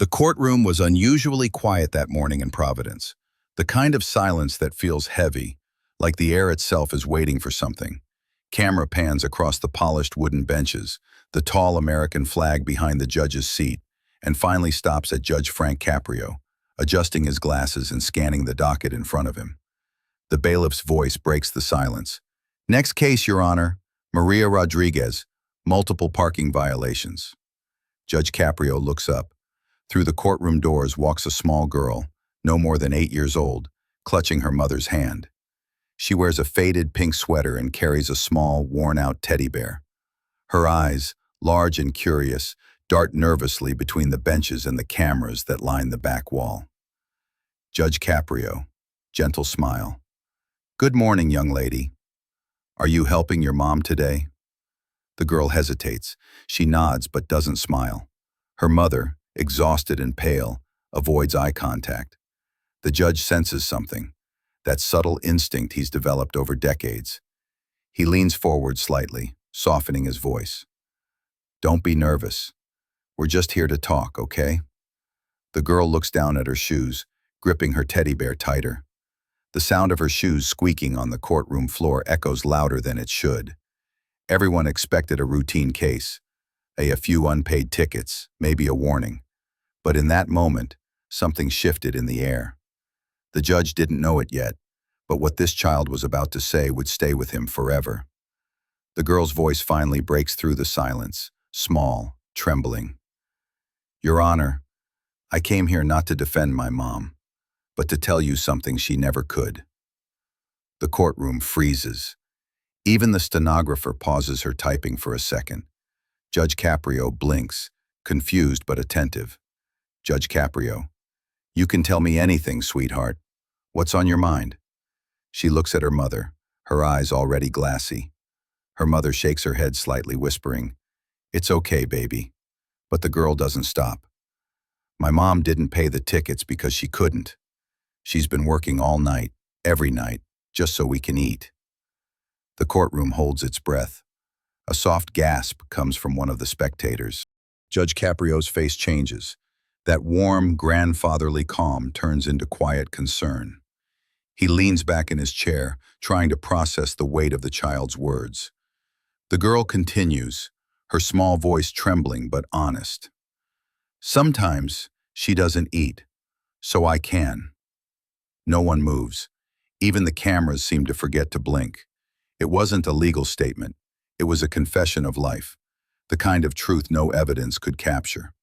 The courtroom was unusually quiet that morning in Providence, the kind of silence that feels heavy, like the air itself is waiting for something. Camera pans across the polished wooden benches, the tall American flag behind the judge's seat, and finally stops at Judge Frank Caprio, adjusting his glasses and scanning the docket in front of him. The bailiff's voice breaks the silence. "Next case, Your Honor, Maria Rodriguez, multiple parking violations." Judge Caprio looks up. Through the courtroom doors walks a small girl, no more than 8 years old, clutching her mother's hand. She wears a faded pink sweater and carries a small, worn-out teddy bear. Her eyes, large and curious, dart nervously between the benches and the cameras that line the back wall. Judge Caprio, gentle smile. "Good morning, young lady. Are you helping your mom today?" The girl hesitates. She nods but doesn't smile. Her mother, exhausted and pale, avoids eye contact. The judge senses something, that subtle instinct he's developed over decades. He leans forward slightly, softening his voice. "Don't be nervous. We're just here to talk, okay?" The girl looks down at her shoes, gripping her teddy bear tighter. The sound of her shoes squeaking on the courtroom floor echoes louder than it should. Everyone expected a routine case, a few unpaid tickets, maybe a warning. But in that moment, something shifted in the air. The judge didn't know it yet, but what this child was about to say would stay with him forever. The girl's voice finally breaks through the silence, small, trembling. "Your Honor, I came here not to defend my mom, but to tell you something she never could." The courtroom freezes. Even the stenographer pauses her typing for a second. Judge Caprio blinks, confused but attentive. "Judge Caprio, you can tell me anything, sweetheart. What's on your mind?" She looks at her mother, her eyes already glassy. Her mother shakes her head slightly, whispering, "It's okay, baby." But the girl doesn't stop. "My mom didn't pay the tickets because she couldn't. She's been working all night, every night, just so we can eat." The courtroom holds its breath. A soft gasp comes from one of the spectators. Judge Caprio's face changes. That warm, grandfatherly calm turns into quiet concern. He leans back in his chair, trying to process the weight of the child's words. The girl continues, her small voice trembling but honest. "Sometimes she doesn't eat, so I can." No one moves. Even the cameras seem to forget to blink. It wasn't a legal statement. It was a confession of life, the kind of truth no evidence could capture.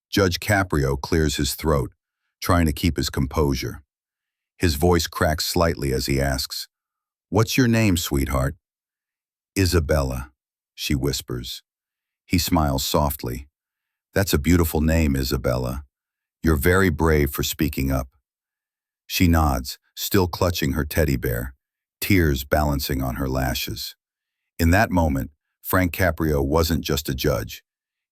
Judge Caprio clears his throat, trying to keep his composure. His voice cracks slightly as he asks, "What's your name, sweetheart?" "Isabella," she whispers. He smiles softly. "That's a beautiful name, Isabella. You're very brave for speaking up." She nods, still clutching her teddy bear, tears balancing on her lashes. In that moment, Frank Caprio wasn't just a judge.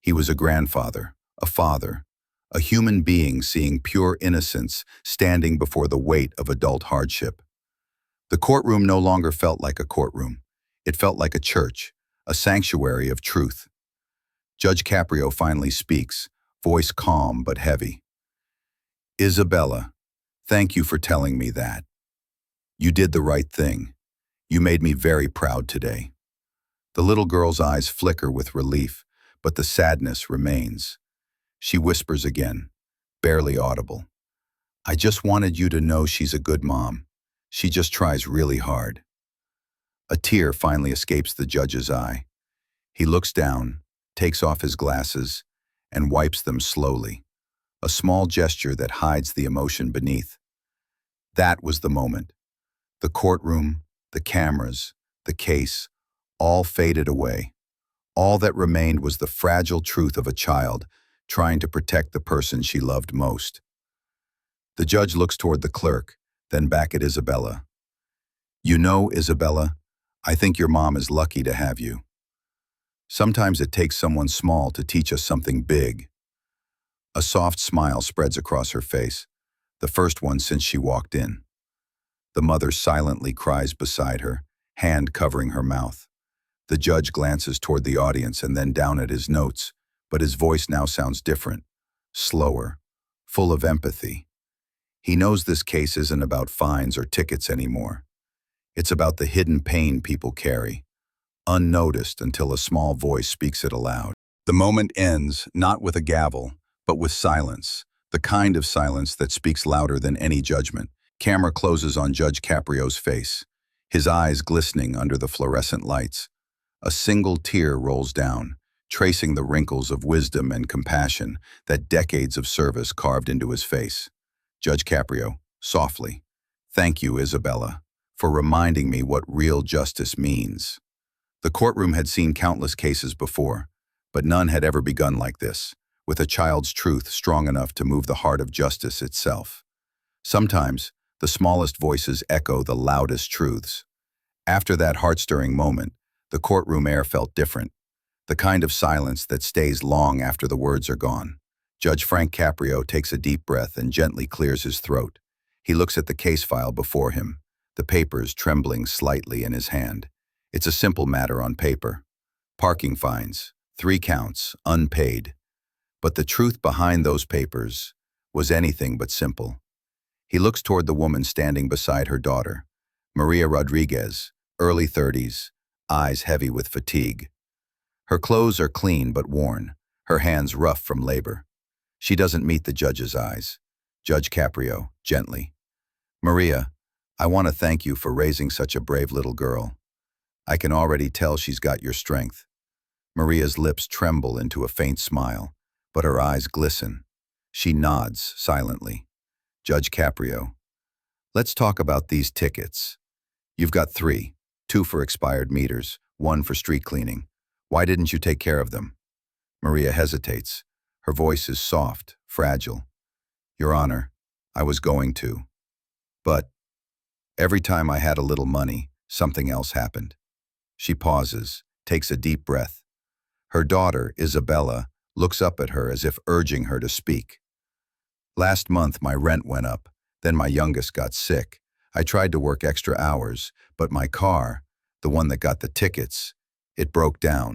He was a grandfather, a father, a human being seeing pure innocence standing before the weight of adult hardship. The courtroom no longer felt like a courtroom. It felt like a church, a sanctuary of truth. Judge Caprio finally speaks, voice calm but heavy. "Isabella, thank you for telling me that. You did the right thing. You made me very proud today." The little girl's eyes flicker with relief, but the sadness remains. She whispers again, barely audible. "I just wanted you to know she's a good mom. She just tries really hard." A tear finally escapes the judge's eye. He looks down, takes off his glasses, and wipes them slowly, a small gesture that hides the emotion beneath. That was the moment. The courtroom, the cameras, the case, all faded away. All that remained was the fragile truth of a child trying to protect the person she loved most. The judge looks toward the clerk, then back at Isabella. "You know, Isabella, I think your mom is lucky to have you. Sometimes it takes someone small to teach us something big." A soft smile spreads across her face, the first one since she walked in. The mother silently cries beside her, hand covering her mouth. The judge glances toward the audience and then down at his notes, but his voice now sounds different, slower, full of empathy. He knows this case isn't about fines or tickets anymore. It's about the hidden pain people carry, unnoticed until a small voice speaks it aloud. The moment ends not with a gavel, but with silence, the kind of silence that speaks louder than any judgment. Camera closes on Judge Caprio's face, his eyes glistening under the fluorescent lights. A single tear rolls down, tracing the wrinkles of wisdom and compassion that decades of service carved into his face. Judge Caprio, softly, "Thank you, Isabella, for reminding me what real justice means." The courtroom had seen countless cases before, but none had ever begun like this, with a child's truth strong enough to move the heart of justice itself. Sometimes, the smallest voices echo the loudest truths. After that heart-stirring moment, the courtroom air felt different, the kind of silence that stays long after the words are gone. Judge Frank Caprio takes a deep breath and gently clears his throat. He looks at the case file before him, the papers trembling slightly in his hand. It's a simple matter on paper. Parking fines, 3 counts, unpaid. But the truth behind those papers was anything but simple. He looks toward the woman standing beside her daughter, Maria Rodriguez, early 30s, eyes heavy with fatigue. Her clothes are clean but worn, her hands rough from labor. She doesn't meet the judge's eyes. Judge Caprio, gently. "Maria, I want to thank you for raising such a brave little girl. I can already tell she's got your strength." Maria's lips tremble into a faint smile, but her eyes glisten. She nods silently. Judge Caprio, "Let's talk about these tickets. You've got 3, 2 for expired meters, 1 for street cleaning. Why didn't you take care of them?" Maria hesitates. Her voice is soft, fragile. "Your Honor, I was going to. But every time I had a little money, something else happened." She pauses, takes a deep breath. Her daughter, Isabella, looks up at her as if urging her to speak. "Last month my rent went up, then my youngest got sick. I tried to work extra hours, but my car, the one that got the tickets, it broke down."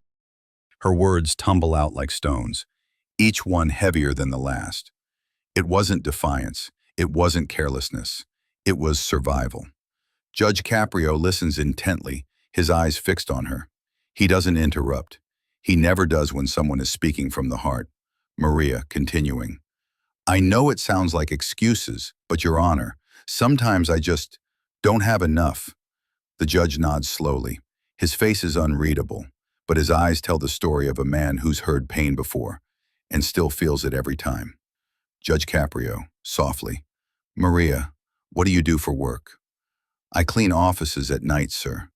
Her words tumble out like stones, each one heavier than the last. It wasn't defiance, it wasn't carelessness, it was survival. Judge Caprio listens intently, his eyes fixed on her. He doesn't interrupt. He never does when someone is speaking from the heart. Maria, continuing, "I know it sounds like excuses, but Your Honor, sometimes I just don't have enough." The judge nods slowly. His face is unreadable, but his eyes tell the story of a man who's heard pain before and still feels it every time. Judge Caprio, softly, "Maria, what do you do for work?" "I clean offices at night, sir,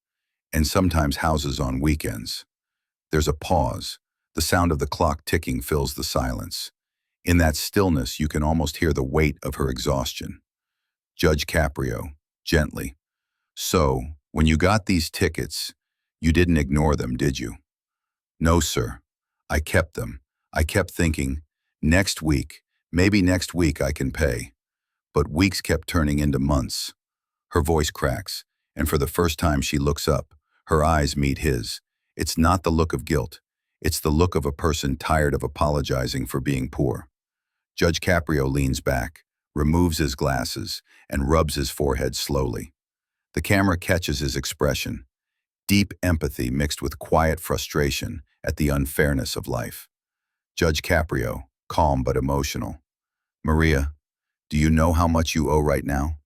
and sometimes houses on weekends." There's a pause. The sound of the clock ticking fills the silence. In that stillness, you can almost hear the weight of her exhaustion. Judge Caprio, gently, "So, when you got these tickets, you didn't ignore them, did you?" "No, sir. I kept them. I kept thinking, next week, maybe next week I can pay." But weeks kept turning into months. Her voice cracks, and for the first time she looks up. Her eyes meet his. It's not the look of guilt. It's the look of a person tired of apologizing for being poor. Judge Caprio leans back, removes his glasses, and rubs his forehead slowly. The camera catches his expression, deep empathy mixed with quiet frustration at the unfairness of life. Judge Caprio, calm but emotional. "Maria, do you know how much you owe right now?"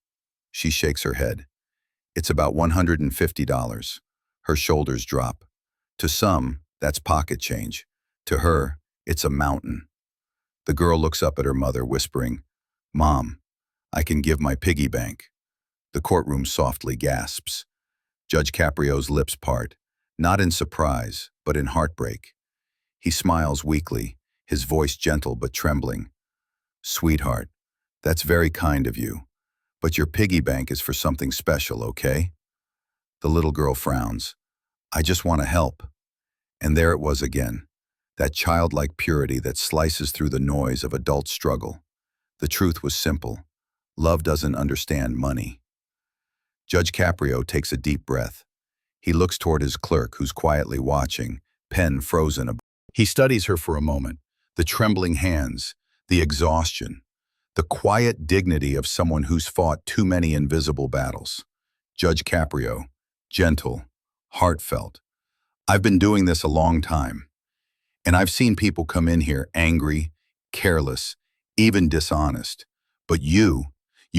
She shakes her head. "It's about $150. Her shoulders drop. To some, that's pocket change. To her, it's a mountain. The girl looks up at her mother, whispering, "Mom, I can give my piggy bank." The courtroom softly gasps. Judge Caprio's lips part, not in surprise, but in heartbreak. He smiles weakly, his voice gentle but trembling. "Sweetheart, that's very kind of you, but your piggy bank is for something special, okay?" The little girl frowns. "I just want to help." And there it was again, that childlike purity that slices through the noise of adult struggle. The truth was simple. Love doesn't understand money. Judge Caprio takes a deep breath. He looks toward his clerk, who's quietly watching, pen frozen. He studies her for a moment, the trembling hands, the exhaustion, the quiet dignity of someone who's fought too many invisible battles. Judge Caprio, gentle, heartfelt. I've been doing this a long time, and I've seen people come in here angry, careless, even dishonest. But you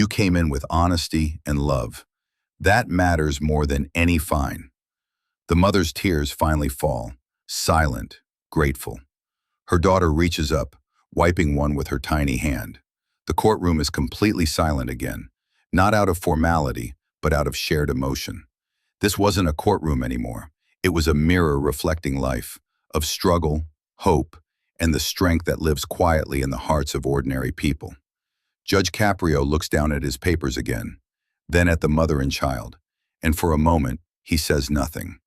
came in with honesty and love. That matters more than any fine. The mother's tears finally fall, silent, grateful. Her daughter reaches up, wiping one with her tiny hand. The courtroom is completely silent again, not out of formality, but out of shared emotion. This wasn't a courtroom anymore. It was a mirror reflecting life, of struggle, hope, and the strength that lives quietly in the hearts of ordinary people. Judge Caprio looks down at his papers again, then at the mother and child, and for a moment, he says nothing.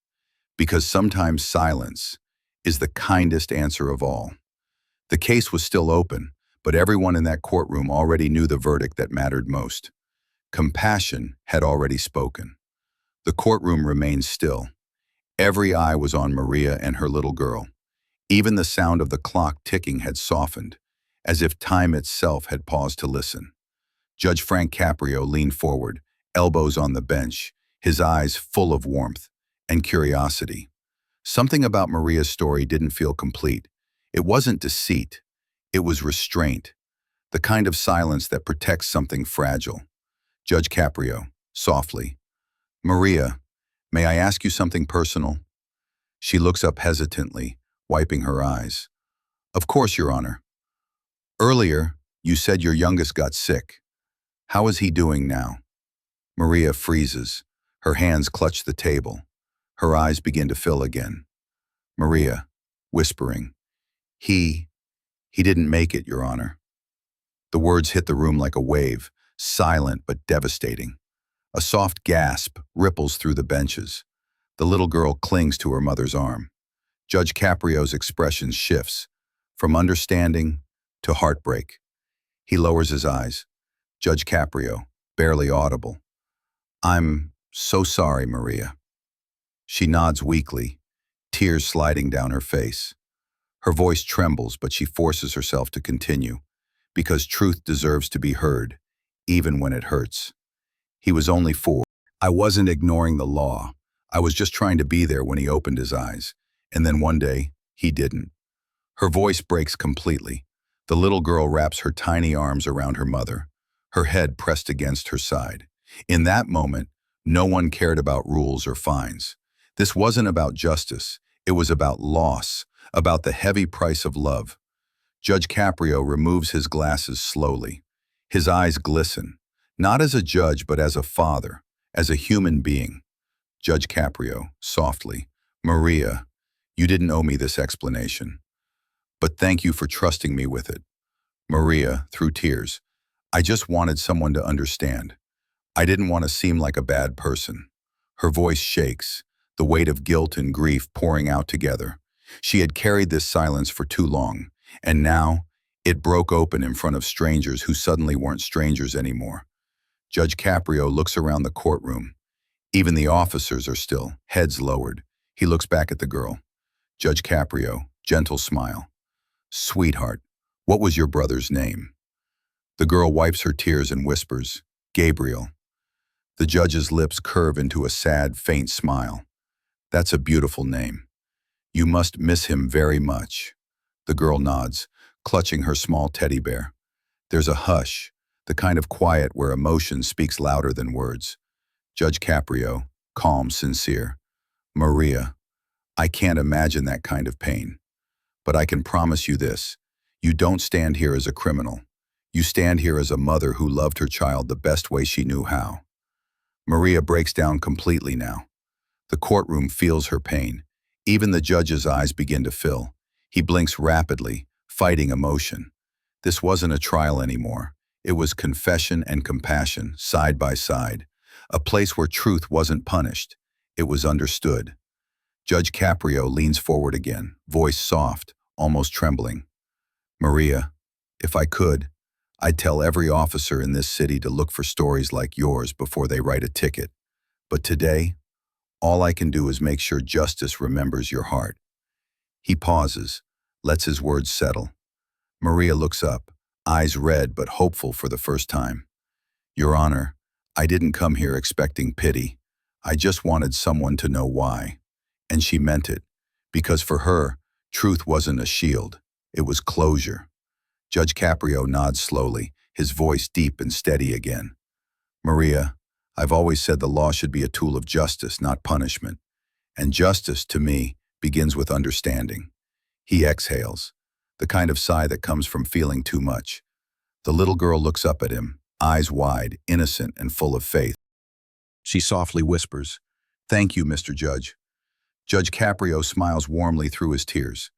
Because sometimes silence is the kindest answer of all. The case was still open, but everyone in that courtroom already knew the verdict that mattered most. Compassion had already spoken. The courtroom remained still. Every eye was on Maria and her little girl. Even the sound of the clock ticking had softened, as if time itself had paused to listen. Judge Frank Caprio leaned forward, elbows on the bench, his eyes full of warmth and curiosity. Something about Maria's story didn't feel complete. It wasn't deceit. It was restraint, the kind of silence that protects something fragile. Judge Caprio, softly. Maria, may I ask you something personal? She looks up hesitantly, wiping her eyes. Of course, Your Honor. Earlier, you said your youngest got sick. How is he doing now? Maria freezes. Her hands clutch the table. Her eyes begin to fill again. Maria, whispering. He didn't make it, Your Honor. The words hit the room like a wave, silent but devastating. A soft gasp ripples through the benches. The little girl clings to her mother's arm. Judge Caprio's expression shifts, from understanding to heartbreak. He lowers his eyes. Judge Caprio, barely audible. I'm so sorry, Maria. She nods weakly, tears sliding down her face. Her voice trembles, but she forces herself to continue, because truth deserves to be heard, even when it hurts. He was only 4. I wasn't ignoring the law. I was just trying to be there when he opened his eyes. And then one day, he didn't. Her voice breaks completely. The little girl wraps her tiny arms around her mother, her head pressed against her side. In that moment, no one cared about rules or fines. This wasn't about justice. It was about loss, about the heavy price of love. Judge Caprio removes his glasses slowly. His eyes glisten, not as a judge but as a father, as a human being. Judge Caprio, softly, Maria, you didn't owe me this explanation. But thank you for trusting me with it. Maria, through tears, I just wanted someone to understand. I didn't want to seem like a bad person. Her voice shakes, the weight of guilt and grief pouring out together. She had carried this silence for too long, and now it broke open in front of strangers who suddenly weren't strangers anymore. Judge Caprio looks around the courtroom. Even the officers are still, heads lowered. He looks back at the girl. Judge Caprio, gentle smile. Sweetheart, what was your brother's name? The girl wipes her tears and whispers, Gabriel. The judge's lips curve into a sad, faint smile. That's a beautiful name. You must miss him very much. The girl nods, clutching her small teddy bear. There's a hush, the kind of quiet where emotion speaks louder than words. Judge Caprio, calm, sincere. Maria, I can't imagine that kind of pain. But I can promise you this. You don't stand here as a criminal. You stand here as a mother who loved her child the best way she knew how. Maria breaks down completely now. The courtroom feels her pain. Even the judge's eyes begin to fill. He blinks rapidly, fighting emotion. This wasn't a trial anymore. It was confession and compassion, side by side. A place where truth wasn't punished. It was understood. Judge Caprio leans forward again, voice soft, almost trembling. Maria, if I could, I'd tell every officer in this city to look for stories like yours before they write a ticket. But today, all I can do is make sure justice remembers your heart. He pauses, lets his words settle. Maria looks up, eyes red but hopeful for the first time. Your Honor, I didn't come here expecting pity. I just wanted someone to know why. And she meant it, because for her, truth wasn't a shield, it was closure. Judge Caprio nods slowly, his voice deep and steady again. Maria, I've always said the law should be a tool of justice, not punishment. And justice, to me, begins with understanding. He exhales, the kind of sigh that comes from feeling too much. The little girl looks up at him, eyes wide, innocent and full of faith. She softly whispers, "Thank you, Mr. Judge." Judge Caprio smiles warmly through his tears.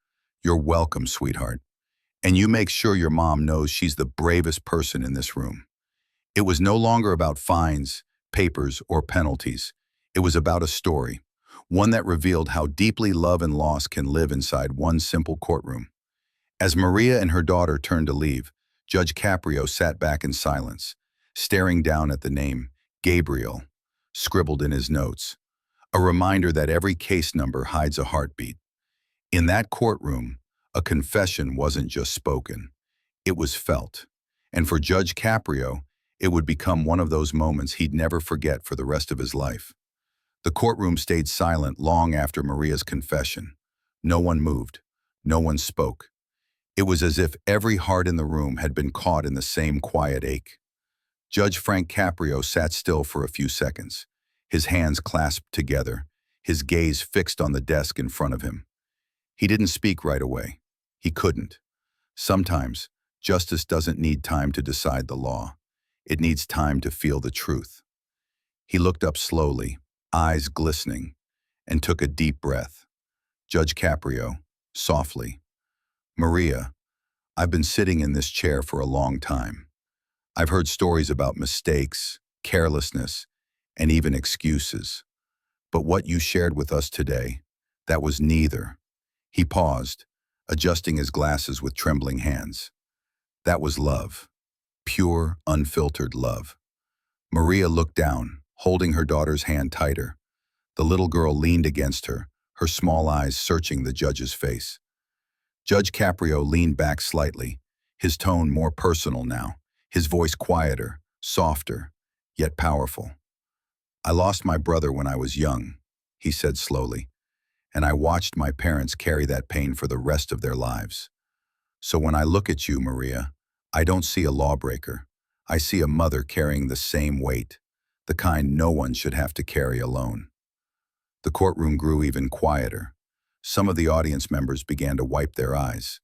"You're welcome, sweetheart. And you make sure your mom knows she's the bravest person in this room." It was no longer about fines, papers, or penalties. It was about a story, one that revealed how deeply love and loss can live inside one simple courtroom. As Maria and her daughter turned to leave, Judge Caprio sat back in silence, staring down at the name, Gabriel, scribbled in his notes, a reminder that every case number hides a heartbeat. In that courtroom, a confession wasn't just spoken, it was felt. And for Judge Caprio, it would become one of those moments he'd never forget for the rest of his life. The courtroom stayed silent long after Maria's confession. No one moved. No one spoke. It was as if every heart in the room had been caught in the same quiet ache. Judge Frank Caprio sat still for a few seconds, his hands clasped together, his gaze fixed on the desk in front of him. He didn't speak right away. He couldn't. Sometimes, justice doesn't need time to decide the law. It needs time to feel the truth. He looked up slowly, eyes glistening, and took a deep breath. Judge Caprio, softly, "Maria, I've been sitting in this chair for a long time. I've heard stories about mistakes, carelessness, and even excuses. But what you shared with us today, that was neither." He paused, adjusting his glasses with trembling hands. "That was love. Pure, unfiltered love." Maria looked down, holding her daughter's hand tighter. The little girl leaned against her, her small eyes searching the judge's face. Judge Caprio leaned back slightly, his tone more personal now, his voice quieter, softer, yet powerful. "I lost my brother when I was young," he said slowly, "and I watched my parents carry that pain for the rest of their lives. So when I look at you, Maria, I don't see a lawbreaker. I see a mother carrying the same weight, the kind no one should have to carry alone." The courtroom grew even quieter. Some of the audience members began to wipe their eyes.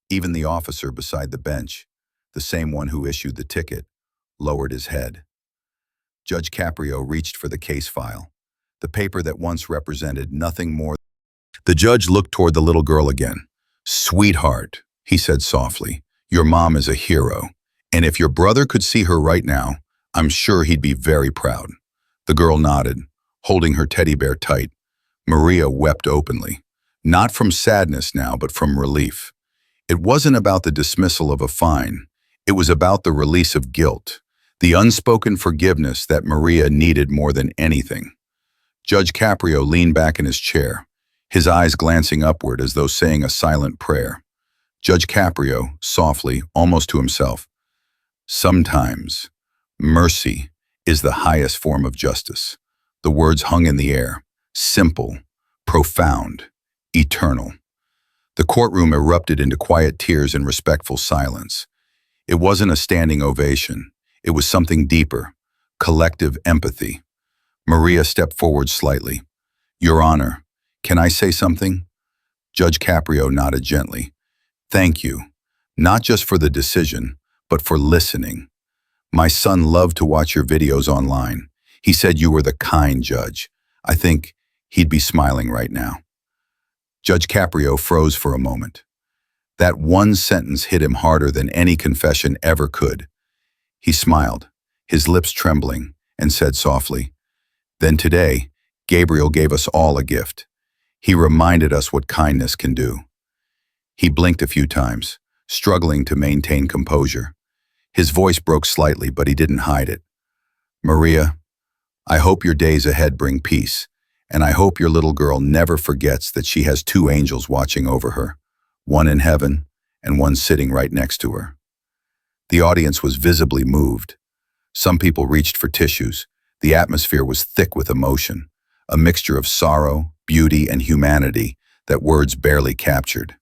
Even the officer beside the bench, the same one who issued the ticket, lowered his head. Judge Caprio reached for the case file, the paper that once represented nothing more. The judge looked toward the little girl again. "Sweetheart," he said softly, "your mom is a hero, and if your brother could see her right now, I'm sure he'd be very proud." The girl nodded, holding her teddy bear tight. Maria wept openly, not from sadness now, but from relief. It wasn't about the dismissal of a fine. It was about the release of guilt, the unspoken forgiveness that Maria needed more than anything. Judge Caprio leaned back in his chair, his eyes glancing upward as though saying a silent prayer. Judge Caprio, softly, almost to himself, "Sometimes, mercy is the highest form of justice." The words hung in the air, simple, profound, eternal. The courtroom erupted into quiet tears and respectful silence. It wasn't a standing ovation. It was something deeper, collective empathy. Maria stepped forward slightly. "Your Honor, can I say something?" Judge Caprio nodded gently. "Thank you, not just for the decision, but for listening. My son loved to watch your videos online. He said you were the kind judge. I think he'd be smiling right now." Judge Caprio froze for a moment. That one sentence hit him harder than any confession ever could. He smiled, his lips trembling, and said softly, "Then today, Gabriel gave us all a gift. He reminded us what kindness can do." He blinked a few times, struggling to maintain composure. His voice broke slightly, but he didn't hide it. "Maria, I hope your days ahead bring peace, and I hope your little girl never forgets that she has two angels watching over her, one in heaven and one sitting right next to her." The audience was visibly moved. Some people reached for tissues. The atmosphere was thick with emotion, a mixture of sorrow, beauty, and humanity that words barely captured.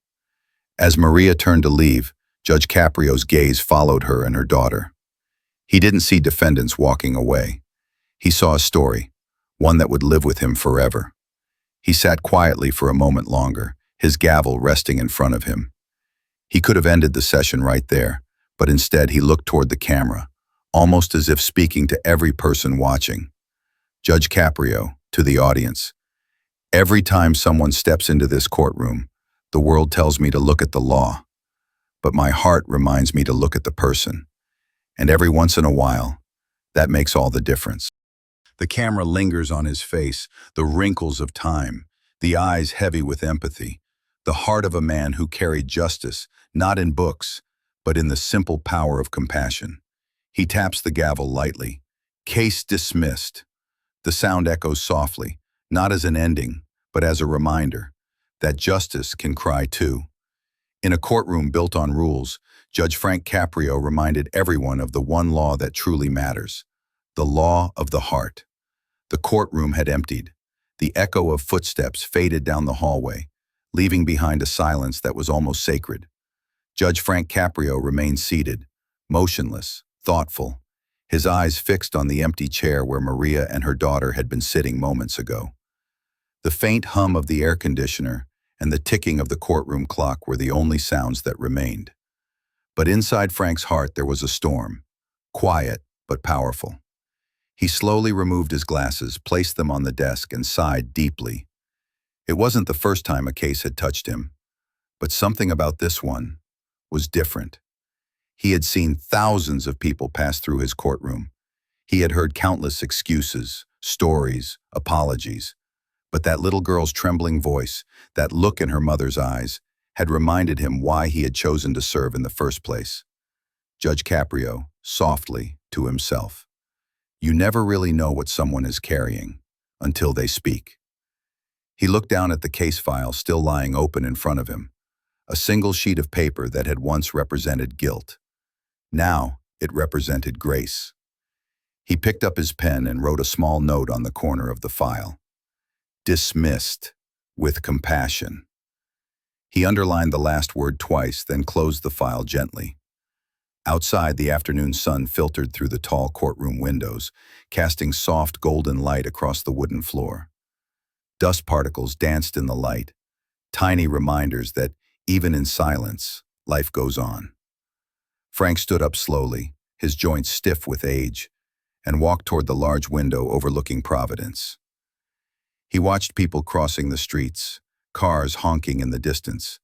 As Maria turned to leave, Judge Caprio's gaze followed her and her daughter. He didn't see defendants walking away. He saw a story, one that would live with him forever. He sat quietly for a moment longer, his gavel resting in front of him. He could have ended the session right there, but instead he looked toward the camera, almost as if speaking to every person watching. Judge Caprio, to the audience, every time someone steps into this courtroom, the world tells me to look at the law, but my heart reminds me to look at the person. And every once in a while, that makes all the difference. The camera lingers on his face, the wrinkles of time, the eyes heavy with empathy, the heart of a man who carried justice, not in books, but in the simple power of compassion. He taps the gavel lightly. Case dismissed. The sound echoes softly, not as an ending, but as a reminder that justice can cry too. In a courtroom built on rules, Judge Frank Caprio reminded everyone of the one law that truly matters, the law of the heart. The courtroom had emptied. The echo of footsteps faded down the hallway, leaving behind a silence that was almost sacred. Judge Frank Caprio remained seated, motionless, thoughtful, his eyes fixed on the empty chair where Maria and her daughter had been sitting moments ago. The faint hum of the air conditioner and the ticking of the courtroom clock were the only sounds that remained. But inside Frank's heart there was a storm, quiet but powerful. He slowly removed his glasses, placed them on the desk, and sighed deeply. It wasn't the first time a case had touched him, but something about this one was different. He had seen thousands of people pass through his courtroom. He had heard countless excuses, stories, apologies. But that little girl's trembling voice, that look in her mother's eyes, had reminded him why he had chosen to serve in the first place. Judge Caprio, softly, to himself. You never really know what someone is carrying until they speak. He looked down at the case file still lying open in front of him, a single sheet of paper that had once represented guilt. Now it represented grace. He picked up his pen and wrote a small note on the corner of the file. Dismissed, with compassion. He underlined the last word twice, then closed the file gently. Outside, the afternoon sun filtered through the tall courtroom windows, casting soft golden light across the wooden floor. Dust particles danced in the light, tiny reminders that, even in silence, life goes on. Frank stood up slowly, his joints stiff with age, and walked toward the large window overlooking Providence. He watched people crossing the streets, cars honking in the distance,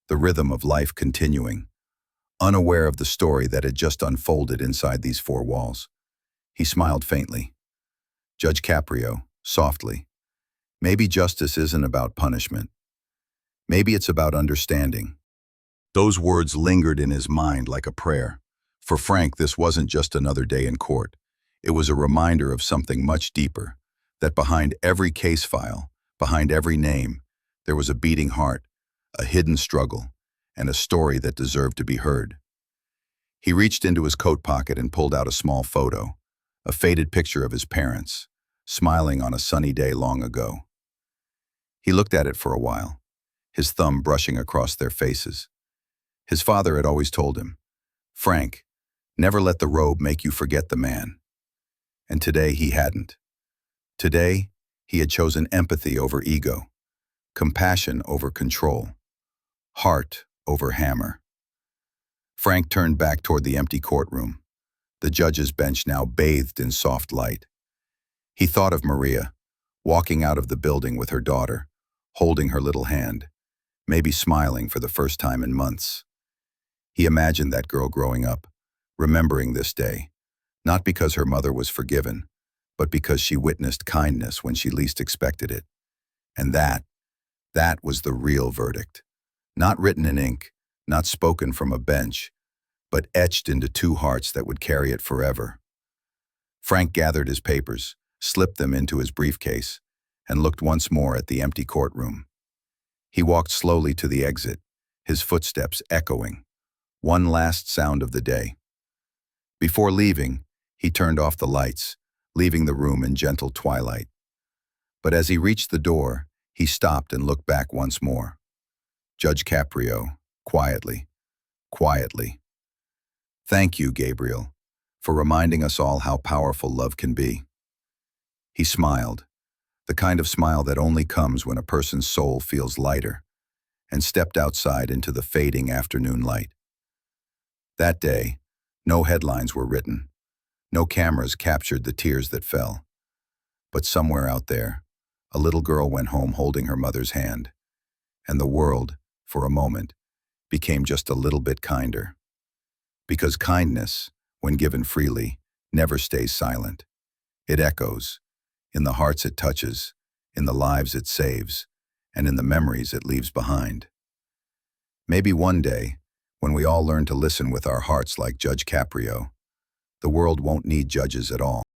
the rhythm of life continuing, unaware of the story that had just unfolded inside these four walls. He smiled faintly. Judge Caprio, softly. Maybe justice isn't about punishment. Maybe it's about understanding. Those words lingered in his mind like a prayer. For Frank, this wasn't just another day in court. It was a reminder of something much deeper, that behind every case file, behind every name, there was a beating heart, a hidden struggle, and a story that deserved to be heard. He reached into his coat pocket and pulled out a small photo, a faded picture of his parents, smiling on a sunny day long ago. He looked at it for a while, his thumb brushing across their faces. His father had always told him, Frank, never let the robe make you forget the man. And today he hadn't. Today, he had chosen empathy over ego, compassion over control, heart over hammer. Frank turned back toward the empty courtroom, the judge's bench now bathed in soft light. He thought of Maria, walking out of the building with her daughter, holding her little hand, maybe smiling for the first time in months. He imagined that girl growing up, remembering this day, not because her mother was forgiven, but because she witnessed kindness when she least expected it. And that was the real verdict. Not written in ink, not spoken from a bench, but etched into two hearts that would carry it forever. Frank gathered his papers, slipped them into his briefcase, and looked once more at the empty courtroom. He walked slowly to the exit, his footsteps echoing. One last sound of the day. Before leaving, he turned off the lights, leaving the room in gentle twilight. But as he reached the door, he stopped and looked back once more. Judge Caprio, quietly, quietly. Thank you, Gabriel, for reminding us all how powerful love can be. He smiled, the kind of smile that only comes when a person's soul feels lighter, and stepped outside into the fading afternoon light. That day, no headlines were written, no cameras captured the tears that fell. But somewhere out there, a little girl went home holding her mother's hand, and the world, for a moment, became just a little bit kinder. Because kindness, when given freely, never stays silent. It echoes, in the hearts it touches, in the lives it saves, and in the memories it leaves behind. Maybe one day, when we all learn to listen with our hearts like Judge Caprio, the world won't need judges at all.